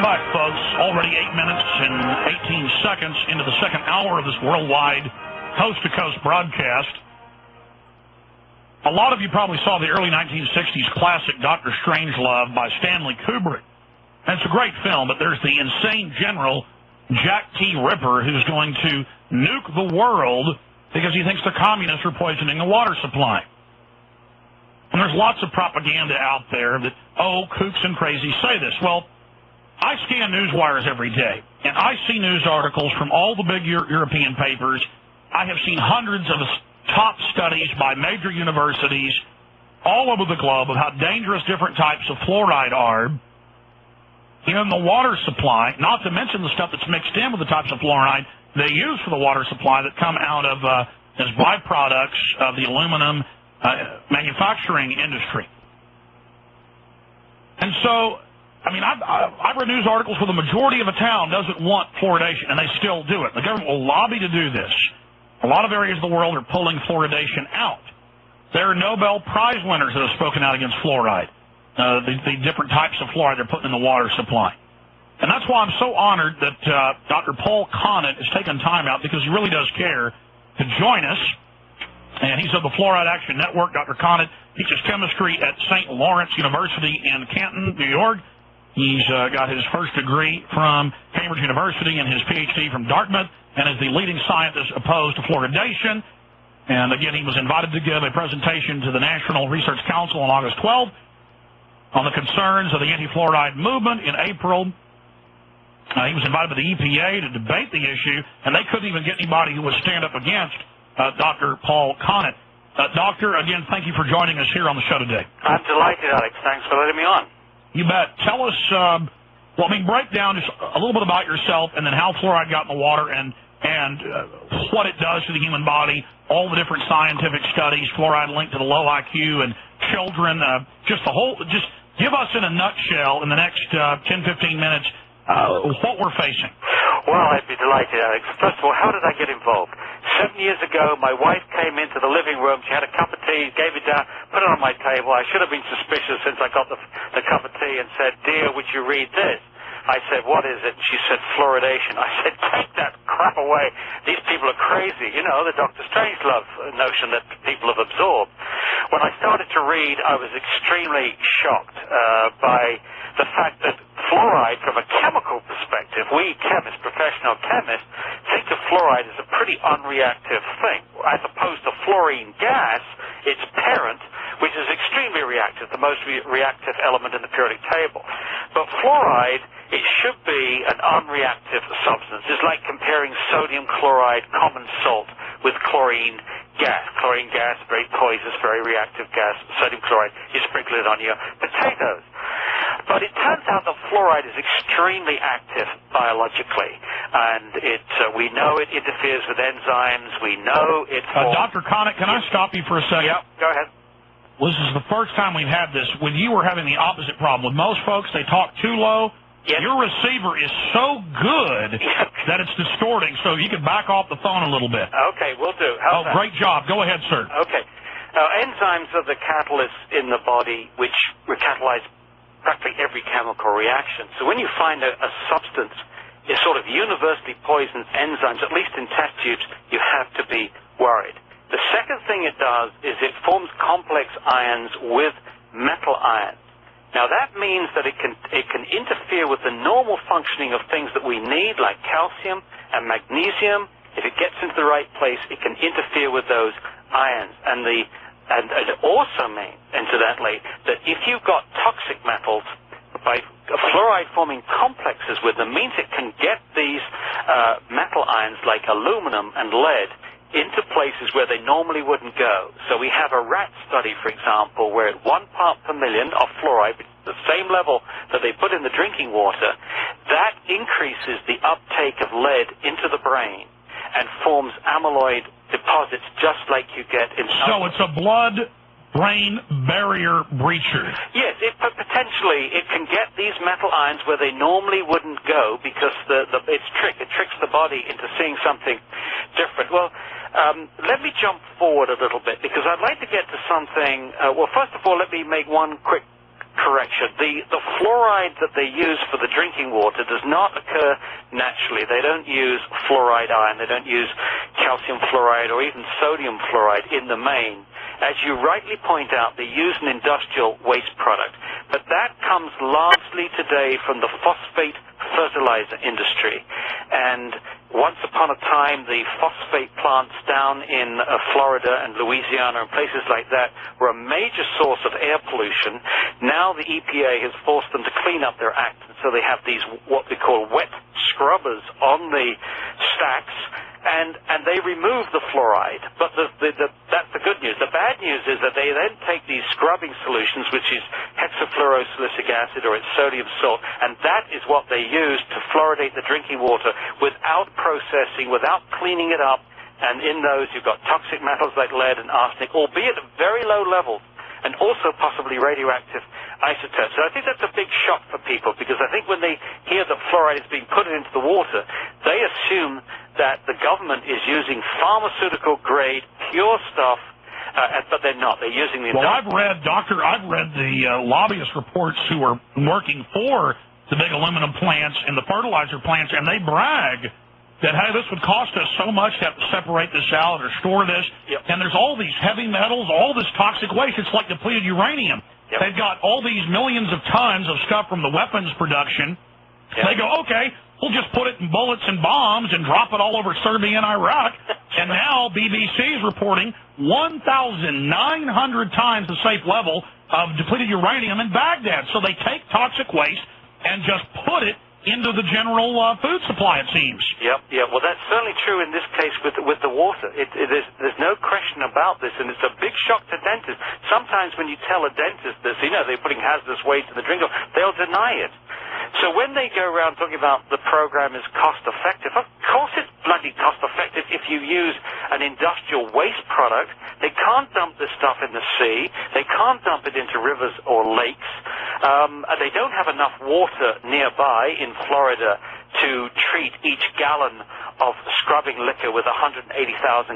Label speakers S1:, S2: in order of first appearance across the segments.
S1: Welcome back, folks. Already 8 minutes and 18 seconds into the second hour of this worldwide coast-to-coast broadcast. A lot of you probably saw the early 1960s classic Dr. Strangelove by Stanley Kubrick. And it's a great film, but there's the insane general, Jack T. Ripper, who's going to nuke the world because he thinks the communists are poisoning the water supply. And there's lots of propaganda out there that, oh, kooks and crazies say this. Well, I scan news wires every day, and I see news articles from all the big European papers. I have seen hundreds of top studies by major universities all over the globe of how dangerous different types of fluoride are in the water supply, not to mention the stuff that's mixed in with the types of fluoride they use for the water supply that come out of as byproducts of the aluminum manufacturing industry. And so, I mean, I've read news articles where the majority of a town doesn't want fluoridation, and they still do it. The government will lobby to do this. A lot of areas of the world are pulling fluoridation out. There are Nobel Prize winners that have spoken out against fluoride, the different types of fluoride they're putting in the water supply. And that's why I'm so honored that Dr. Paul Connet has taken time out, because he really does care, to join us. And he's of the Fluoride Action Network. Dr. Connet teaches chemistry at St. Lawrence University in Canton, New York. He's got his first degree from Cambridge University and his PhD from Dartmouth, and is the leading scientist opposed to fluoridation. And again, he was invited to give a presentation to the National Research Council on August 12th on the concerns of the anti-fluoride movement in April. He was invited by the EPA to debate the issue, and they couldn't even get anybody who would stand up against Dr. Paul Connet. Doctor, again, thank you for joining us here on the show today.
S2: I'm delighted, Alex. Thanks for letting me on.
S1: You bet. Tell us, break down just a little bit about yourself, and then how fluoride got in the water, and what it does to the human body, all the different scientific studies, fluoride linked to the low IQ and children, just give us in a nutshell in the next 10, 15 minutes what we're facing.
S2: Well, I'd be delighted, Alex. First of all, how did I get involved? 7 years ago, my wife came into the living room. She had a cup of tea, gave it down, put it on my table. I should have been suspicious since I got the cup of tea, and said, "Dear, would you read this?" I said, "What is it?" She said, "Fluoridation." I said, "Take that crap away. These people are crazy." You know, the Dr. Strangelove notion that people have absorbed. When I started to read, I was extremely shocked by the fact that fluoride, from a chemical perspective, we chemists, professional chemists, think of fluoride as a pretty unreactive thing, as opposed to fluorine gas, its parent, which is extremely reactive, the most reactive element in the periodic table. But fluoride, it should be an unreactive substance. It's like comparing sodium chloride, common salt, with chlorine gas. Chlorine gas, very poisonous, very reactive gas. Sodium chloride, you sprinkle it on your potatoes. But it turns out that fluoride is extremely active biologically, and we know it interferes with enzymes. We know it.
S1: Dr. Connet, can I stop you for a second?
S2: Yeah, go ahead.
S1: Well, this is the first time we've had this. When you were having the opposite problem. With most folks, they talk too low.
S2: Yes.
S1: Your receiver is so good that it's distorting, so you can back off the phone a little bit.
S2: Okay, will do. How's that?
S1: Great job. Go ahead, sir.
S2: Okay. Enzymes are the catalysts in the body which catalyze practically every chemical reaction. So when you find a substance is sort of universally poisons enzymes, at least in test tubes, you have to be worried. The second thing it does is it forms complex ions with metal ions. Now that means that it can interfere with the normal functioning of things that we need, like calcium and magnesium. If it gets into the right place, it can interfere with those ions. And it also means, incidentally, that if you've got toxic metals, by fluoride forming complexes with them, means it can get these metal ions like aluminum and lead into places where they normally wouldn't go. So we have a rat study, for example, where at 1 part per million of fluoride, which is the same level that they put in the drinking water, that increases the uptake of lead into the brain and forms amyloid deposits just like you get in...
S1: So it's a blood-brain barrier breacher.
S2: Yes, potentially it can get these metal ions where they normally wouldn't go because it tricks the body into seeing something different. Well, let me jump forward a little bit because I'd like to get to something... well, first of all, let me make one quick correction. The fluoride that they use for the drinking water does not occur naturally. They don't use fluoride iron. They don't use calcium fluoride or even sodium fluoride in the main. As you rightly point out, they use an industrial waste product. But that comes largely today from the phosphate fertilizer industry. And once upon a time, the phosphate plants down in Florida and Louisiana and places like that were a major source of air pollution. Now the EPA has forced them to clean up their act, and so they have these what we call wet scrubbers on the stacks, and they remove the fluoride. But that's the good news. The bad news is that they then take these scrubbing solutions, which is hexafluorosilicic acid or it's sodium salt, and that is what they use to fluoridate the drinking water without processing, without cleaning it up. And in those, you've got toxic metals like lead and arsenic, albeit at very low levels, and also possibly radioactive isotopes. So I think that's a big shock for people, because I think when they hear that fluoride is being put into the water, they assume that the government is using pharmaceutical-grade, pure stuff, but they're not. They're using the...
S1: Well, I've read the lobbyist reports who are working for the big aluminum plants and the fertilizer plants, and they brag that, hey, this would cost us so much to have to separate this out or store this.
S2: Yep.
S1: And there's all these heavy metals, all this toxic waste. It's like depleted uranium.
S2: Yep.
S1: They've got all these millions of tons of stuff from the weapons production.
S2: Yep.
S1: They go, okay, we'll just put it in bullets and bombs and drop it all over Serbia and Iraq. And now BBC is reporting 1,900 times the safe level of depleted uranium in Baghdad. So they take toxic waste and just put it into the general food supply, it seems.
S2: Yep. Well, that's certainly true in this case with the water. There's no question about this, and it's a big shock to dentists. Sometimes when you tell a dentist this, they're putting hazardous waste in the drink, they'll deny it. So when they go around talking about the program is cost-effective, of course it's bloody cost-effective if you use an industrial waste product. They can't dump this stuff in the sea. They can't dump it into rivers or lakes. They don't have enough water nearby in Florida to treat each gallon of scrubbing liquor with 180,000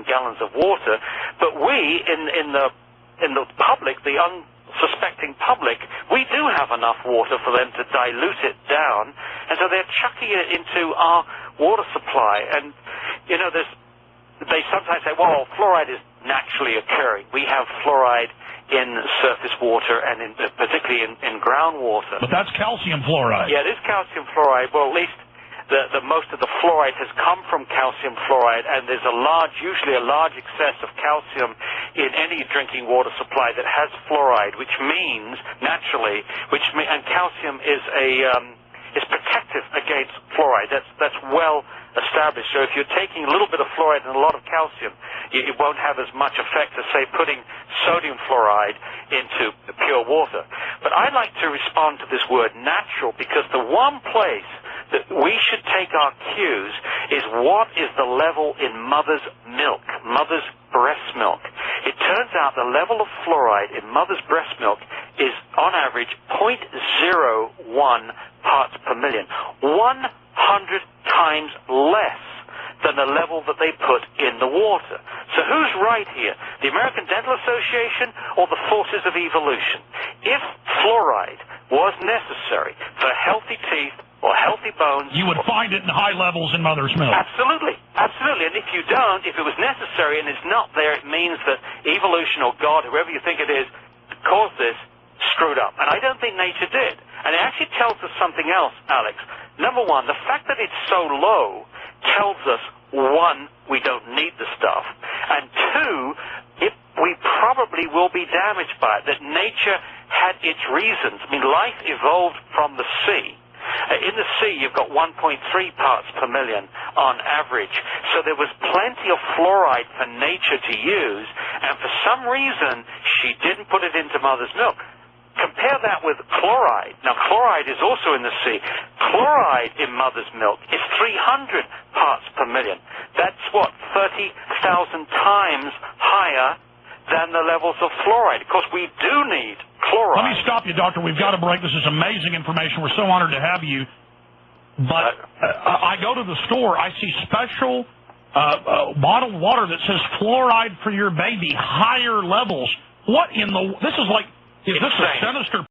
S2: gallons of water. But we, in the public, the unsuspecting public, we do have enough water for them to dilute it down, and so they're chucking it into our water supply. And they sometimes say, well, fluoride is naturally occurring. We have fluoride in surface water and particularly in groundwater.
S1: But that's calcium fluoride.
S2: Yeah, it is calcium fluoride. Well, at least the most of the fluoride has come from calcium fluoride, and there's usually a large excess of calcium in any drinking water supply that has fluoride, which means naturally, and calcium is protective against fluoride. That's well established. So if you're taking a little bit of fluoride and a lot of calcium, it won't have as much effect as, say, putting sodium fluoride into pure water. But I like to respond to this word natural, because the one place that we should take our cues is what is the level in mother's milk, mother's breast milk. It turns out the level of fluoride in mother's breast milk is, on average, 0.01 parts per million, 100 times less than the level that they put in the water. So who's right here? The American Dental Association or the forces of evolution? If fluoride was necessary for healthy teeth or healthy bones...
S1: You would find it in high levels in mother's milk.
S2: Absolutely. And if you don't, if it was necessary and it's not there, it means that evolution or God, whoever you think it is, caused this, screwed up. And I don't think nature did. And it actually tells us something else, Alex. Number one, the fact that it's so low tells us, one, we don't need the stuff, and two, we probably will be damaged by it, that nature had its reasons. I mean, life evolved from the sea. In the sea, you've got 1.3 parts per million on average. So there was plenty of fluoride for nature to use, and for some reason, she didn't put it into mother's milk. Compare that with chloride. Now, chloride is also in the sea. Chloride in mother's milk is 300 parts per million. That's, 30,000 times higher than the levels of fluoride. Of course, we do need chloride.
S1: Let me stop you, Doctor. We've got to break. This is amazing information. We're so honored to have you. But I go to the store. I see special bottled water that says fluoride for your baby, higher levels. What in the... This is like... Is this a sinister